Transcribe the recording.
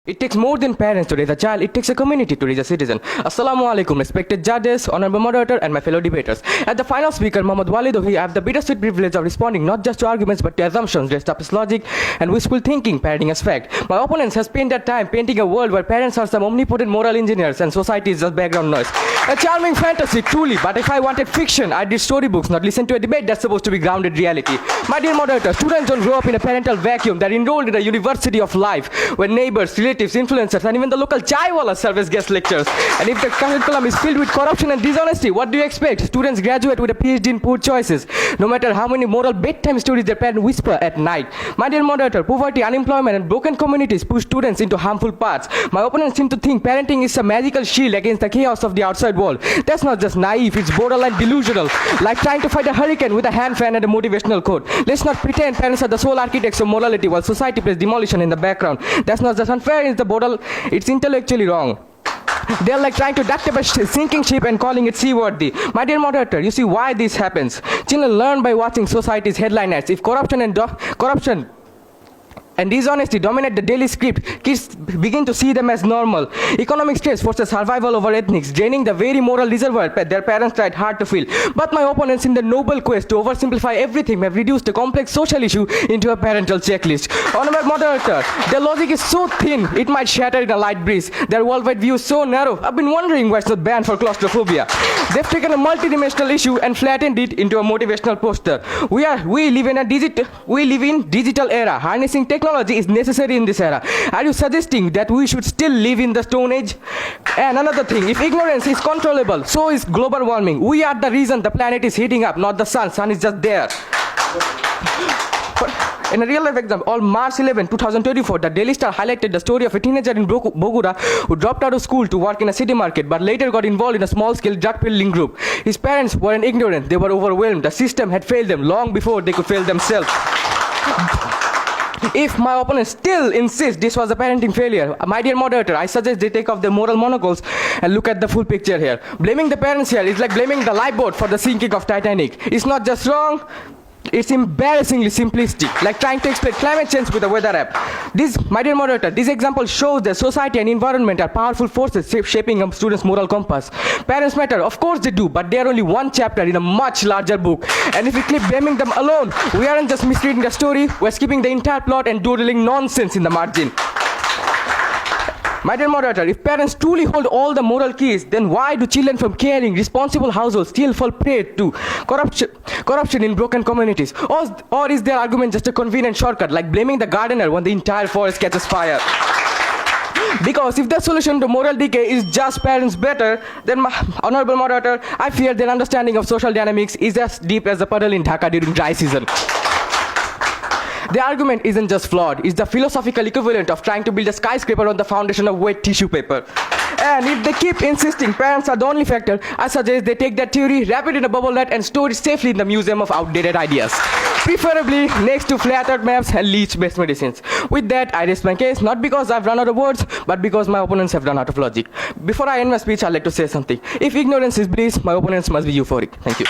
It takes more than parents to raise a child, it takes a community to raise a citizen. Assalamu alaikum, respected judges, honorable moderator, and my fellow debaters. As the final speaker, Mohammad Walidohi, I have the bittersweet privilege of responding not just to arguments but to assumptions dressed up as logic and wishful thinking, parenting as fact. My opponents have spent their time painting a world where parents are some omnipotent moral engineers and society is just background noise. A charming fantasy, truly, but if I wanted fiction, I'd read storybooks, not listen to a debate that's supposed to be grounded reality. My dear moderator, students don't grow up in a parental vacuum. They're enrolled in a university of life where neighbors, relatives, influencers, and even the local chai wala serve as guest lectures. And if the curriculum is filled with corruption and dishonesty, what do you expect? Students graduate with a PhD in poor choices, no matter how many moral bedtime stories their parents whisper at night. My dear moderator, poverty, unemployment, and broken communities push students into harmful paths. My opponents seem to think parenting is a magical shield against the chaos of the outside world. That's not just naive, it's borderline delusional, like trying to fight a hurricane with a hand fan and a motivational quote. Let's not pretend parents are the sole architects of morality while society plays demolition in the background. That's not just unfair, it's intellectually wrong. They're like trying to duct up a sinking ship and calling it seaworthy. My dear moderator, you see why this happens. Children learn by watching society's headline ads. If corruption and dishonesty dominate the daily script, kids begin to see them as normal. Economic stress forces survival over ethnics, draining the very moral reservoir their parents tried hard to fill. But my opponents, in the noble quest to oversimplify everything, have reduced a complex social issue into a parental checklist. Honorable moderator, their logic is so thin, it might shatter in a light breeze. Their worldwide view is so narrow, I've been wondering why it's not banned for claustrophobia. They've taken a multidimensional issue and flattened it into a motivational poster. We live in digital era. Harnessing technology is necessary in this era. Are you suggesting that we should still live in the Stone Age? And another thing, if ignorance is controllable, so is global warming. We are the reason the planet is heating up, not the sun. Sun is just there. In a real life example, on March 11, 2024, the Daily Star highlighted the story of a teenager in Bogota who dropped out of school to work in a city market but later got involved in a small-scale drug peddling group. His parents weren't ignorant, they were overwhelmed. The system had failed them long before they could fail themselves. If my opponents still insist this was a parenting failure, my dear moderator, I suggest they take off their moral monocles and look at the full picture here. Blaming the parents here is like blaming the lifeboat for the sinking of Titanic. It's not just wrong, it's embarrassingly simplistic, like trying to explain climate change with a weather app. This, my dear moderator, this example shows that society and environment are powerful forces shaping a student's moral compass. Parents matter, of course they do, but they are only one chapter in a much larger book. And if we keep blaming them alone, we aren't just misreading the story, we're skipping the entire plot and doodling nonsense in the margin. My dear moderator, if parents truly hold all the moral keys, then why do children from caring, responsible households still fall prey to corruption in broken communities? Or is their argument just a convenient shortcut, like blaming the gardener when the entire forest catches fire? Because if the solution to moral decay is just parents better, then honorable moderator, I fear their understanding of social dynamics is as deep as the puddle in Dhaka during dry season. The argument isn't just flawed, it's the philosophical equivalent of trying to build a skyscraper on the foundation of wet tissue paper. And if they keep insisting parents are the only factor, I suggest they take that theory, wrap it in a bubble net, and store it safely in the museum of outdated ideas. Preferably next to flat earth maps and leech-based medicines. With that, I rest my case, not because I've run out of words, but because my opponents have run out of logic. Before I end my speech, I'd like to say something. If ignorance is bliss, my opponents must be euphoric. Thank you.